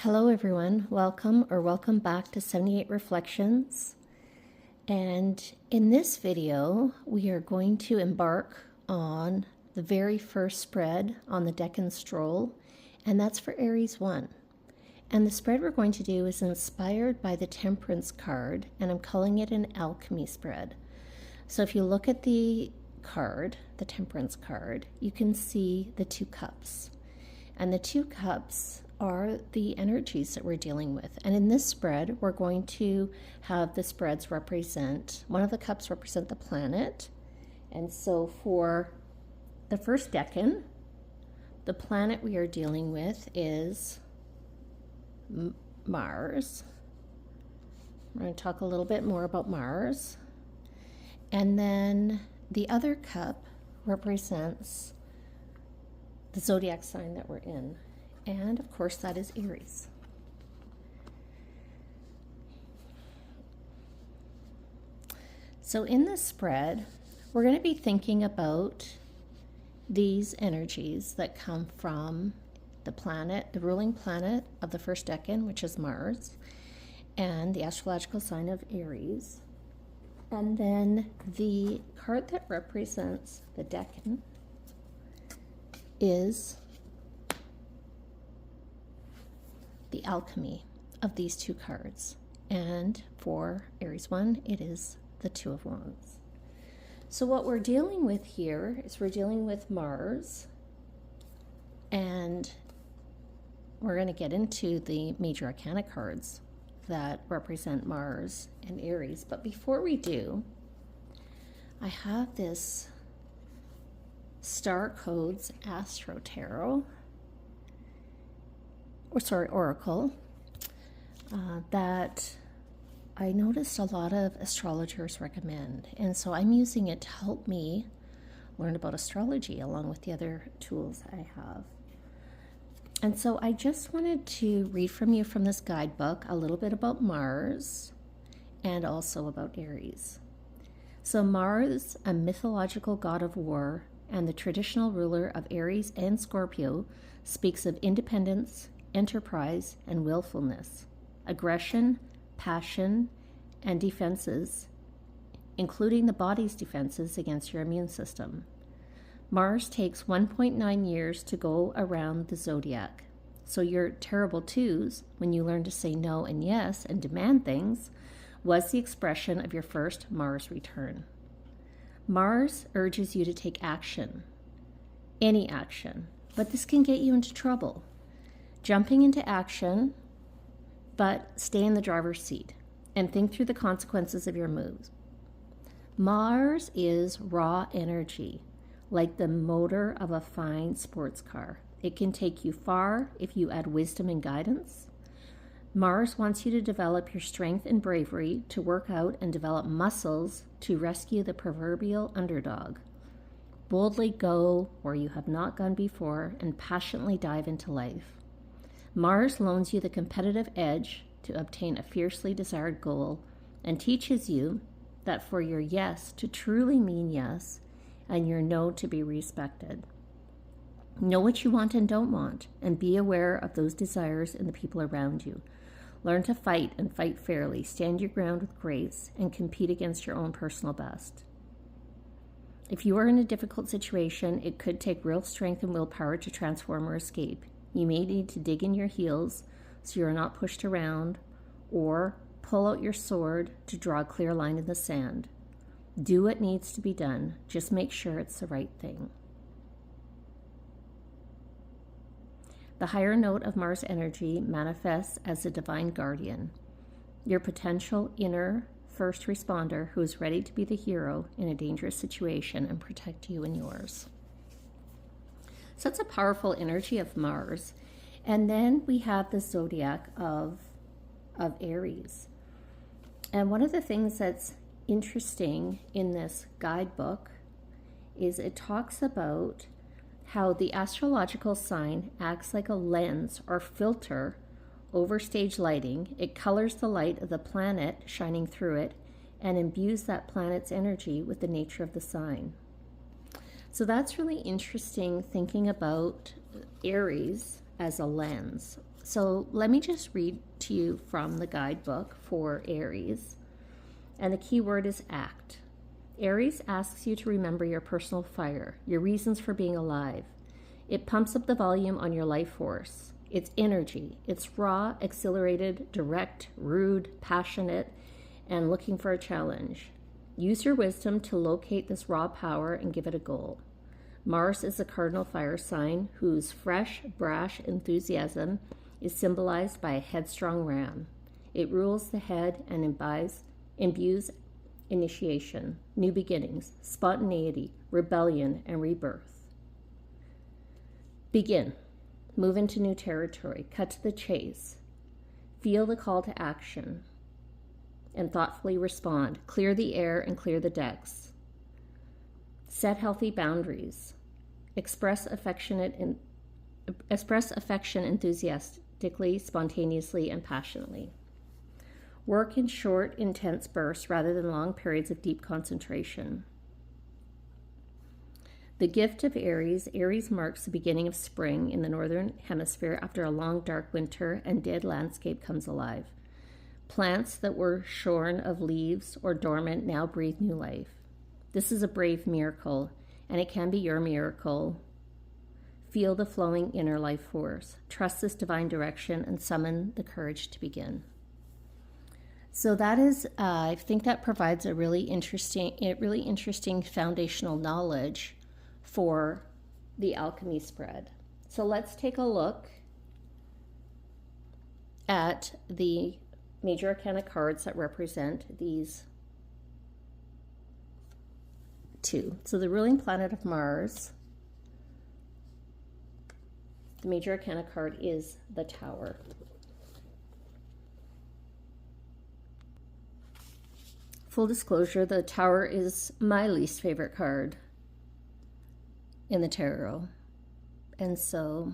Hello everyone, welcome back to 78 Reflections. And in this video, we are going to embark on the very first spread on the Decan Stroll, and that's for Aries-1. And the spread we're going to do is inspired by the Temperance card, and I'm calling it an Alchemy Spread. So if you look at the card, the Temperance card, you can see the two cups. And the two cups are the energies that we're dealing with. And in this spread, we're going to have the spreads represent, one of the cups represent the planet. And so for the first decan, the planet we are dealing with is Mars. We're going to talk a little bit more about Mars. And then the other cup represents the zodiac sign that we're in. And of course, that is Aries. So in this spread, we're going to be thinking about these energies that come from the planet, the ruling planet of the first decan, which is Mars, and the astrological sign of Aries. And then the card that represents the decan is the alchemy of these two cards. And for Aries-1, it is the Two of Wands. So what we're dealing with here is we're dealing with Mars, and we're going to get into the Major Arcana cards that represent Mars and Aries. But before we do, I have this Starcode's Astro Tarot, Oracle, that I noticed a lot of astrologers recommend. And so I'm using it to help me learn about astrology along with the other tools I have. And so I just wanted to read from you from this guidebook a little bit about Mars and also about Aries. So Mars, a mythological god of war and the traditional ruler of Aries and Scorpio, speaks of independence, enterprise, and willfulness, aggression, passion, and defenses, including the body's defenses against your immune system. Mars takes 1.9 years to go around the zodiac. So your terrible twos, when you learn to say no and yes and demand things, was the expression of your first Mars return. Mars urges you to take action, any action, but this can get you into trouble. Jumping into action, but stay in the driver's seat and think through the consequences of your moves. Mars is raw energy, like the motor of a fine sports car. It can take you far if you add wisdom and guidance. Mars wants you to develop your strength and bravery, to work out and develop muscles to rescue the proverbial underdog. Boldly go where you have not gone before and passionately dive into life. Mars loans you the competitive edge to obtain a fiercely desired goal and teaches you that for your yes to truly mean yes and your no to be respected. Know what you want and don't want, and be aware of those desires in the people around you. Learn to fight and fight fairly, stand your ground with grace, and compete against your own personal best. If you are in a difficult situation, it could take real strength and willpower to transform or escape. You may need to dig in your heels so you're not pushed around, or pull out your sword to draw a clear line in the sand. Do what needs to be done. Just make sure it's the right thing. The higher note of Mars energy manifests as a divine guardian, your potential inner first responder who is ready to be the hero in a dangerous situation and protect you and yours. So that's a powerful energy of Mars. And then we have the zodiac of Aries. And one of the things that's interesting in this guidebook is it talks about how the astrological sign acts like a lens or filter over stage lighting. It colors the light of the planet shining through it and imbues that planet's energy with the nature of the sign. So that's really interesting, thinking about Aries as a lens. So let me just read to you from the guidebook for Aries. And the key word is act. Aries asks you to remember your personal fire, your reasons for being alive. It pumps up the volume on your life force. It's energy. It's raw, exhilarated, direct, rude, passionate, and looking for a challenge. Use your wisdom to locate this raw power and give it a goal. Mars is a cardinal fire sign whose fresh, brash enthusiasm is symbolized by a headstrong ram. It rules the head and imbues initiation, new beginnings, spontaneity, rebellion, and rebirth. Begin. Move into new territory. Cut to the chase. Feel the call to action and thoughtfully respond. Clear the air and clear the decks. Set healthy boundaries. Express affection enthusiastically, spontaneously, and passionately. Work in short, intense bursts rather than long periods of deep concentration. The gift of Aries. Aries marks the beginning of spring in the northern hemisphere after a long, dark winter, and dead landscape comes alive. Plants that were shorn of leaves or dormant now breathe new life. This is a brave miracle, and it can be your miracle. Feel the flowing inner life force. Trust this divine direction and summon the courage to begin. So that is, I think that provides a really interesting foundational knowledge for the Alchemy Spread. So let's take a look at the Major Arcana cards that represent these two. So the ruling planet of Mars, the Major Arcana card is the Tower. Full disclosure, the Tower is my least favorite card in the tarot. And so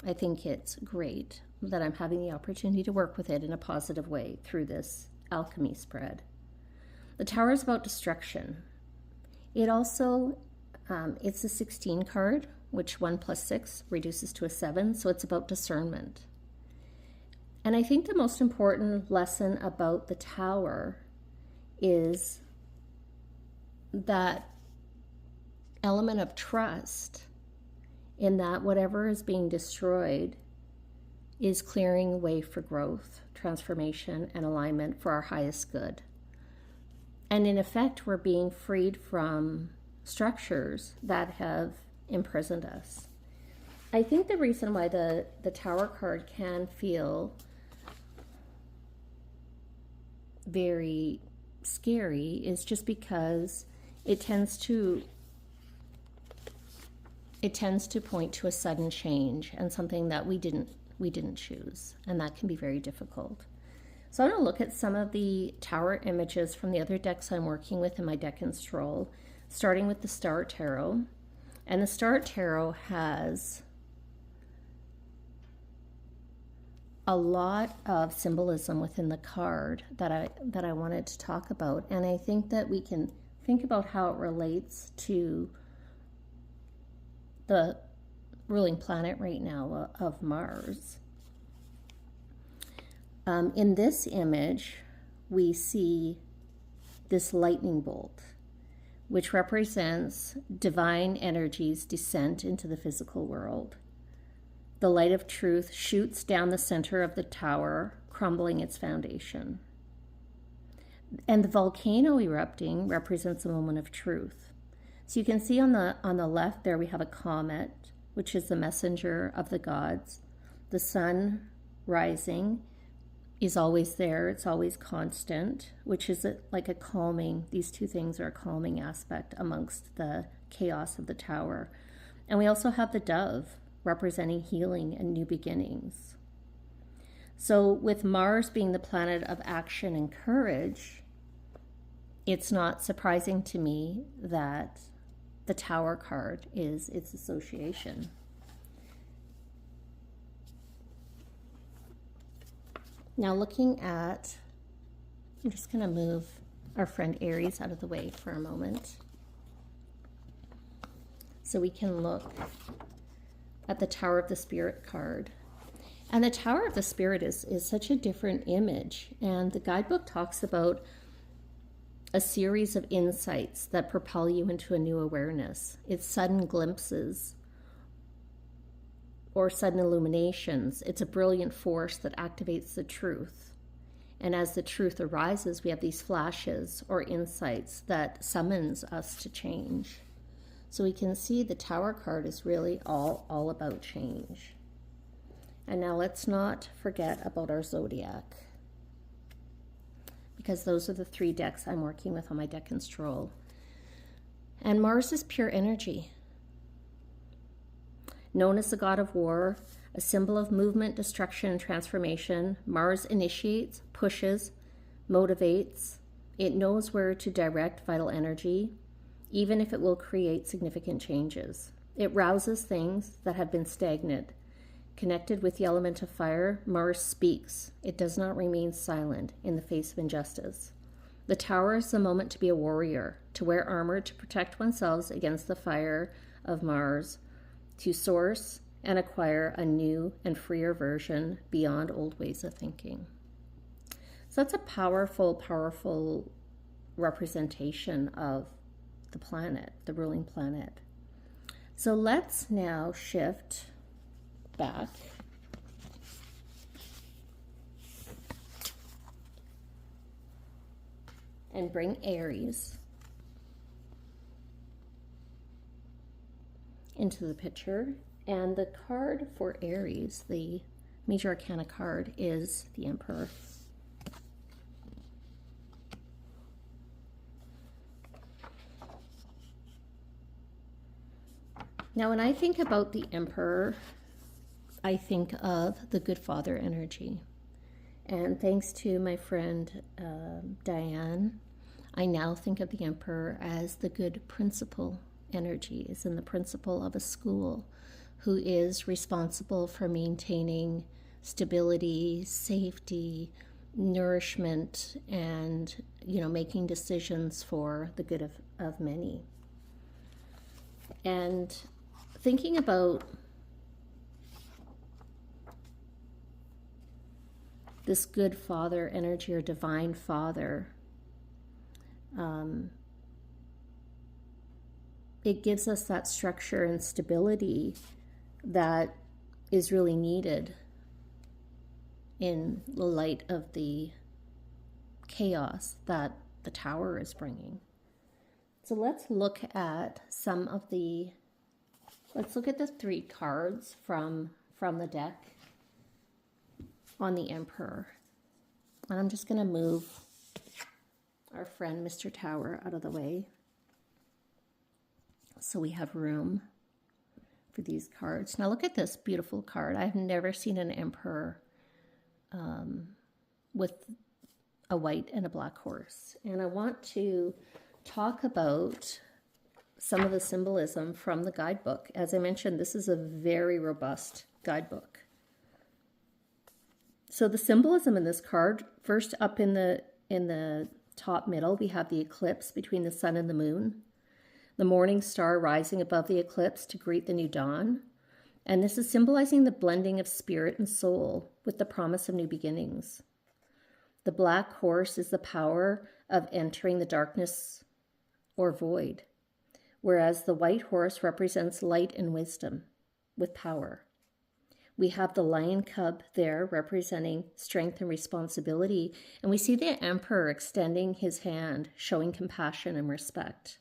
I think it's great that I'm having the opportunity to work with it in a positive way through this Alchemy Spread. The Tower is about destruction. It also, it's a 16 card, which 1 + 6 reduces to a 7, so it's about discernment. And I think the most important lesson about the Tower is that element of trust in that whatever is being destroyed is clearing way for growth, transformation, and alignment for our highest good. And in effect, we're being freed from structures that have imprisoned us. I think the reason why the Tower card can feel very scary is just because it tends to point to a sudden change and something that we didn't choose, and that can be very difficult. So I'm going to look at some of the Tower images from the other decks I'm working with in my Decan Stroll, starting with the Star Tarot. And the Star Tarot has a lot of symbolism within the card that I wanted to talk about, and I think that we can think about how it relates to the ruling planet right now of Mars. In this image, we see this lightning bolt, which represents divine energy's descent into the physical world. The light of truth shoots down the center of the tower, crumbling its foundation. And the volcano erupting represents a moment of truth. So you can see on the left there we have a comet, which is the messenger of the gods. The sun rising is always there. It's always constant, which is like a calming, these two things are a calming aspect amongst the chaos of the tower. And we also have the dove, representing healing and new beginnings. So with Mars being the planet of action and courage, it's not surprising to me that the Tower card is its association. Now looking at, I'm just going to move our friend Aries out of the way for a moment so we can look at the Tower of the Spirit card. And the Tower of the Spirit is such a different image. And the guidebook talks about a series of insights that propel you into a new awareness. It's sudden glimpses or sudden illuminations. It's a brilliant force that activates the truth. And as the truth arises, we have these flashes or insights that summons us to change. So we can see the Tower card is really all about change. And now let's not forget about our Zodiac, because those are the 3 decks I'm working with on my Decan Stroll. And Mars is pure energy. Known as the god of war, a symbol of movement, destruction, and transformation, Mars initiates, pushes, motivates. It knows where to direct vital energy, even if it will create significant changes. It rouses things that have been stagnant. Connected with the element of fire, Mars speaks. It does not remain silent in the face of injustice. The Tower is the moment to be a warrior, to wear armor to protect oneself against the fire of Mars, to source and acquire a new and freer version beyond old ways of thinking. So that's a powerful representation of the planet, the ruling planet. So let's now shift back and bring Aries into the picture. And the card for Aries, the Major Arcana card, is the Emperor. Now, when I think about the Emperor, I think of the good father energy. And thanks to my friend Diane, I now think of the Emperor as the good principal energy, is in the principal of a school, who is responsible for maintaining stability, safety, nourishment, and making decisions for the good of many. And thinking about this good father energy or divine father, it gives us that structure and stability that is really needed in the light of the chaos that the Tower is bringing. So let's look at let's look at the 3 cards from the deck on the Emperor. And I'm just going to move our friend Mr. Tower out of the way so we have room for these cards. Now look at this beautiful card. I've never seen an Emperor with a white and a black horse. And I want to talk about some of the symbolism from the guidebook. As I mentioned, this is a very robust guidebook. So the symbolism in this card, first up in the top middle, we have the eclipse between the sun and the moon. The morning star rising above the eclipse to greet the new dawn. And this is symbolizing the blending of spirit and soul with the promise of new beginnings. The black horse is the power of entering the darkness or void, whereas the white horse represents light and wisdom with power. We have the lion cub there representing strength and responsibility, and we see the Emperor extending his hand, showing compassion and respect.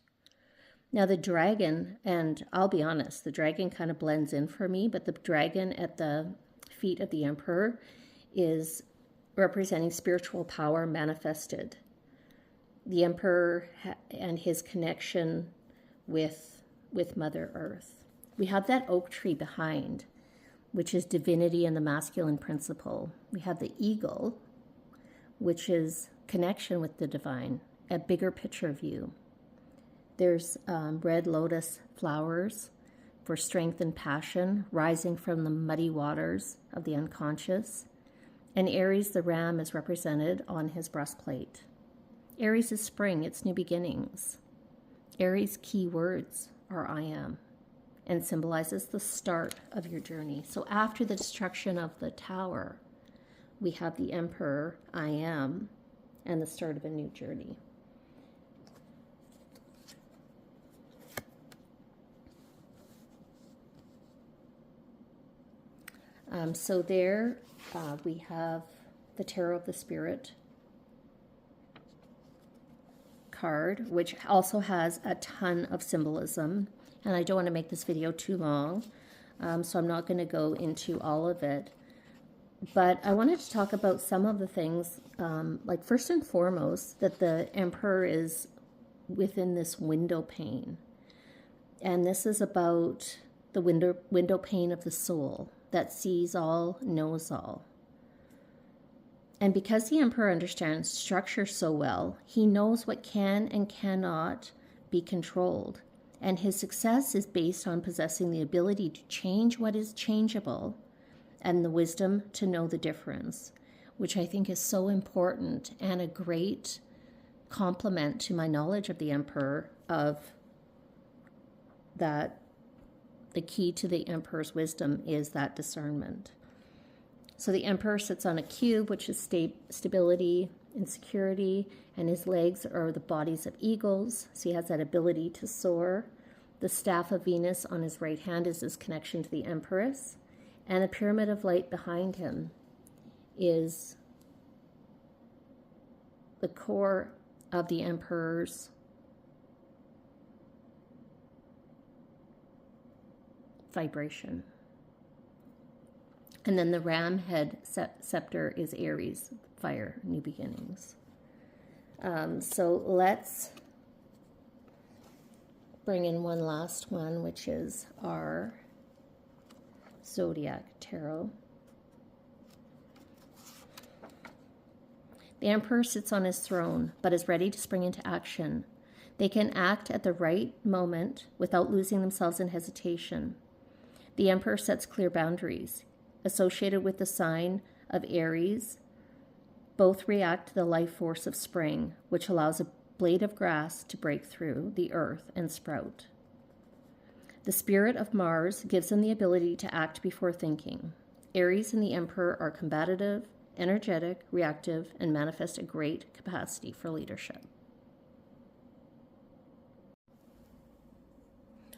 Now the dragon, and I'll be honest, the dragon kind of blends in for me, but the dragon at the feet of the Emperor is representing spiritual power manifested. The Emperor and his connection with Mother Earth. We have that oak tree behind, which is divinity and the masculine principle. We have the eagle, which is connection with the divine, a bigger picture view. There's red lotus flowers for strength and passion, rising from the muddy waters of the unconscious. And Aries, the ram, is represented on his breastplate. Aries is spring, it's new beginnings. Aries' key words are I am. and symbolizes the start of your journey. So after the destruction of the tower, we have the Emperor, I am, and the start of a new journey. So there we have the Tarot of the Spirit card, which also has a ton of symbolism. And I don't want to make this video too long, so I'm not going to go into all of it. But I wanted to talk about some of the things, like first and foremost, that the Emperor is within this window pane. And this is about the window pane of the soul that sees all, knows all. And because the Emperor understands structure so well, he knows what can and cannot be controlled. And his success is based on possessing the ability to change what is changeable and the wisdom to know the difference, which I think is so important and a great complement to my knowledge of the Emperor, of that the key to the Emperor's wisdom is that discernment. So the Emperor sits on a cube, which is stability and security, and his legs are the bodies of eagles, so he has that ability to soar. The staff of Venus on his right hand is his connection to the Empress, and the pyramid of light behind him is the core of the Emperor's vibration. And then the ram head scepter is Aries, fire, new beginnings. So let's bring in one last one, which is our Zodiac Tarot. The Emperor sits on his throne, but is ready to spring into action. They can act at the right moment without losing themselves in hesitation. The Emperor sets clear boundaries. Associated with the sign of Aries, both react to the life force of spring, which allows a blade of grass to break through the earth and sprout. The spirit of Mars gives them the ability to act before thinking. Aries and the Emperor are combative, energetic, reactive, and manifest a great capacity for leadership.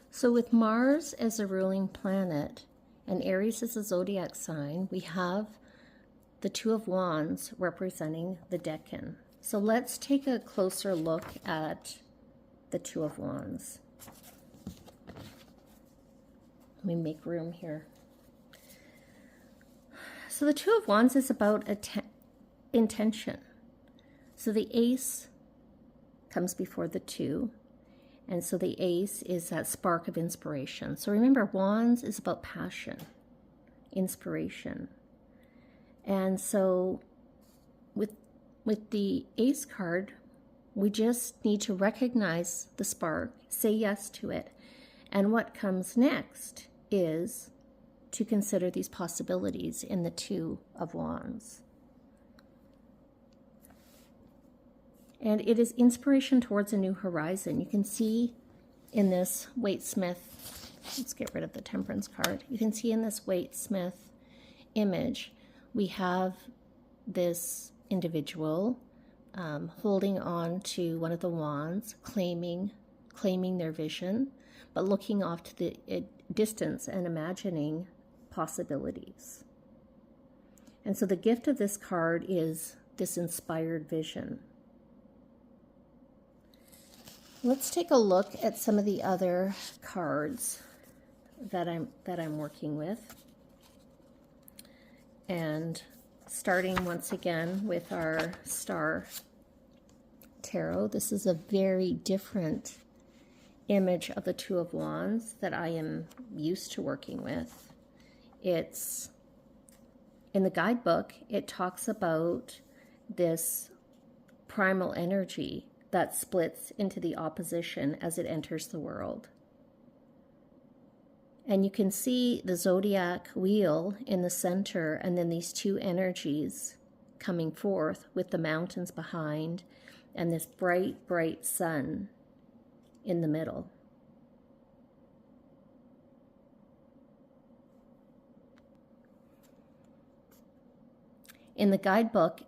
So with Mars as a ruling planet and Aries as a zodiac sign, we have the Two of Wands representing the Decan. So let's take a closer look at the Two of Wands. Let me make room here. So the Two of Wands is about intention. So the Ace comes before the Two. And so the Ace is that spark of inspiration. So remember, Wands is about passion, inspiration. And so with the Ace card, we just need to recognize the spark, say yes to it. And what comes next is to consider these possibilities in the Two of Wands. And it is inspiration towards a new horizon. You can see in this Waite-Smith, let's get rid of the Temperance card. You can see in this Waite-Smith image, we have this individual holding on to one of the wands, claiming their vision, but looking off to the distance and imagining possibilities. And so the gift of this card is this inspired vision. Let's take a look at some of the other cards that I'm working with. And starting once again with our Star Tarot. This is a very different image of the Two of Wands that I am used to working with. It's in the guidebook, it talks about this primal energy that splits into the opposition as it enters the world. And you can see the zodiac wheel in the center, and then these two energies coming forth with the mountains behind and this bright, bright sun in the middle. In the guidebook,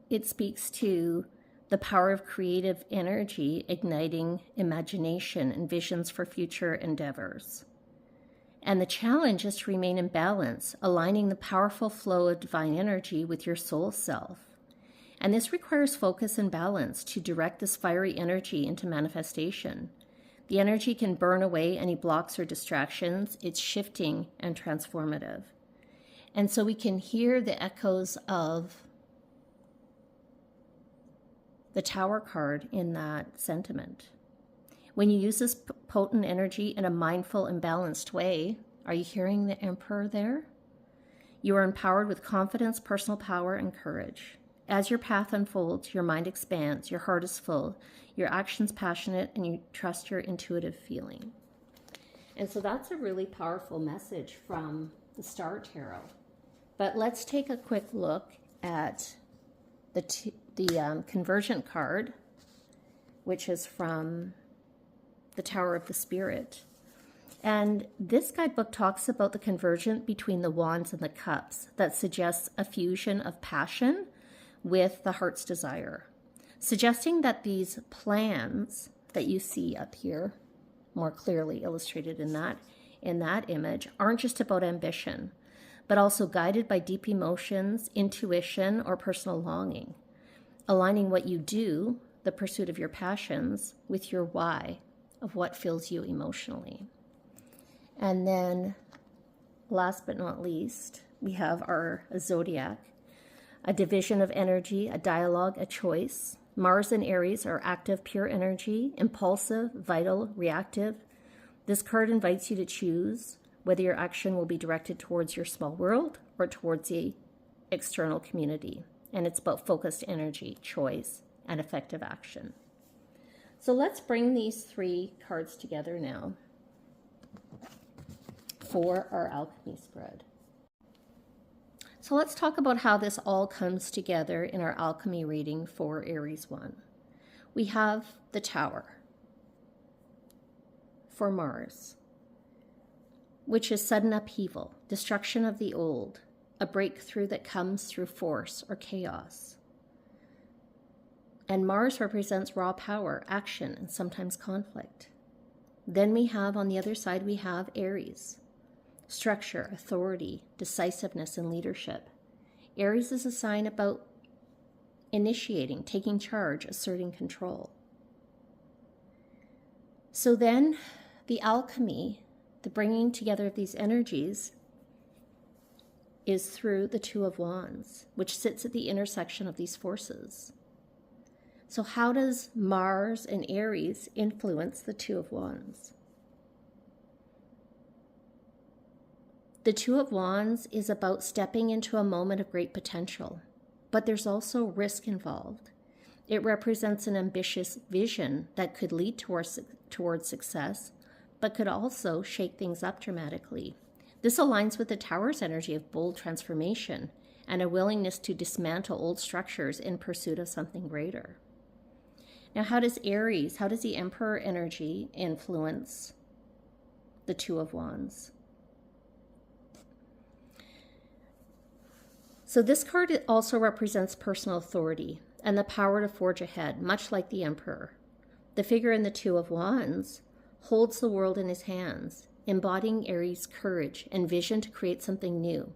it speaks to the power of creative energy, igniting imagination and visions for future endeavors. And the challenge is to remain in balance, aligning the powerful flow of divine energy with your soul self. And this requires focus and balance to direct this fiery energy into manifestation. The energy can burn away any blocks or distractions. It's shifting and transformative. And so we can hear the echoes of the Tower card in that sentiment. When you use this potent energy in a mindful and balanced way, are you hearing the Emperor there? You are empowered with confidence, personal power, and courage. As your path unfolds, your mind expands, your heart is full, your actions passionate, and you trust your intuitive feeling. And so that's a really powerful message from the Star Tarot. But let's take a quick look at the Convergent card, which is from the Tower of the Spirit. And this guidebook talks about the convergence between the Wands and the Cups that suggests a fusion of passion with the heart's desire, suggesting that these plans that you see up here, more clearly illustrated in that image, aren't just about ambition, but also guided by deep emotions, intuition, or personal longing, aligning what you do, the pursuit of your passions, with your why of what fills you emotionally. And then, last but not least, we have our Zodiac, a division of energy, a dialogue, a choice. Mars and Aries are active, pure energy, impulsive, vital, reactive. This card invites you to choose whether your action will be directed towards your small world or towards the external community. And it's about focused energy, choice, and effective action. So let's bring these three cards together now for our alchemy spread. So let's talk about how this all comes together in our alchemy reading for Aries 1. We have the Tower for Mars, which is sudden upheaval, destruction of the old, a breakthrough that comes through force or chaos. And Mars represents raw power, action, and sometimes conflict. Then we have, on the other side, we have Aries, structure, authority, decisiveness, and leadership. Aries is a sign about initiating, taking charge, asserting control. So then the alchemy, the bringing together of these energies, is through the Two of Wands, which sits at the intersection of these forces. So how does Mars and Aries influence the Two of Wands? The Two of Wands is about stepping into a moment of great potential, but there's also risk involved. It represents an ambitious vision that could lead towards success, but could also shake things up dramatically. This aligns with the Tower's energy of bold transformation and a willingness to dismantle old structures in pursuit of something greater. Now, how does the Emperor energy influence the Two of Wands? So this card also represents personal authority and the power to forge ahead, much like the Emperor. The figure in the Two of Wands holds the world in his hands, embodying Aries' courage and vision to create something new.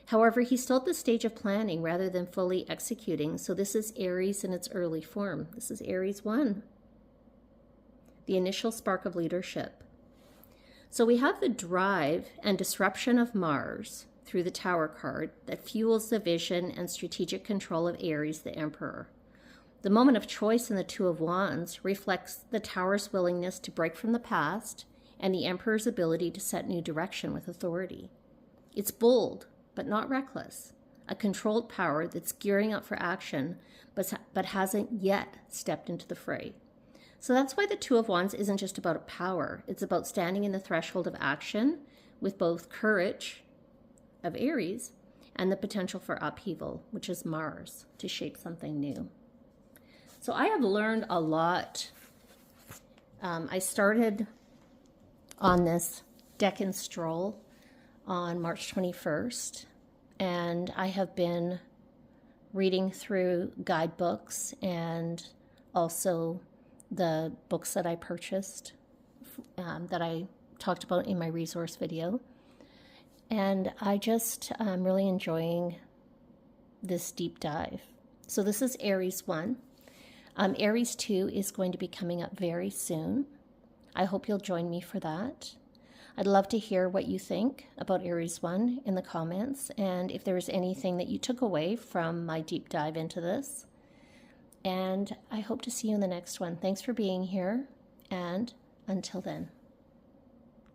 However, he's still at the stage of planning rather than fully executing, so this is Aries in its early form. This is Aries 1, the initial spark of leadership. So we have the drive and disruption of Mars through the Tower card that fuels the vision and strategic control of Aries, the Emperor. The moment of choice in the Two of Wands reflects the Tower's willingness to break from the past and the Emperor's ability to set new direction with authority. It's bold, but not reckless, a controlled power that's gearing up for action, but hasn't yet stepped into the fray. So that's why the Two of Wands isn't just about power. It's about standing in the threshold of action with both courage of Aries and the potential for upheaval, which is Mars, to shape something new. So I have learned a lot. I started on this Decan Stroll on March 21st, and I have been reading through guidebooks and also the books that I purchased that I talked about in my resource video. And I just am really enjoying this deep dive. So this is Aries-1. Aries-2 is going to be coming up very soon. I hope you'll join me for that. I'd love to hear what you think about Aries-1 in the comments, and if there's anything that you took away from my deep dive into this. And I hope to see you in the next one. Thanks for being here, and until then.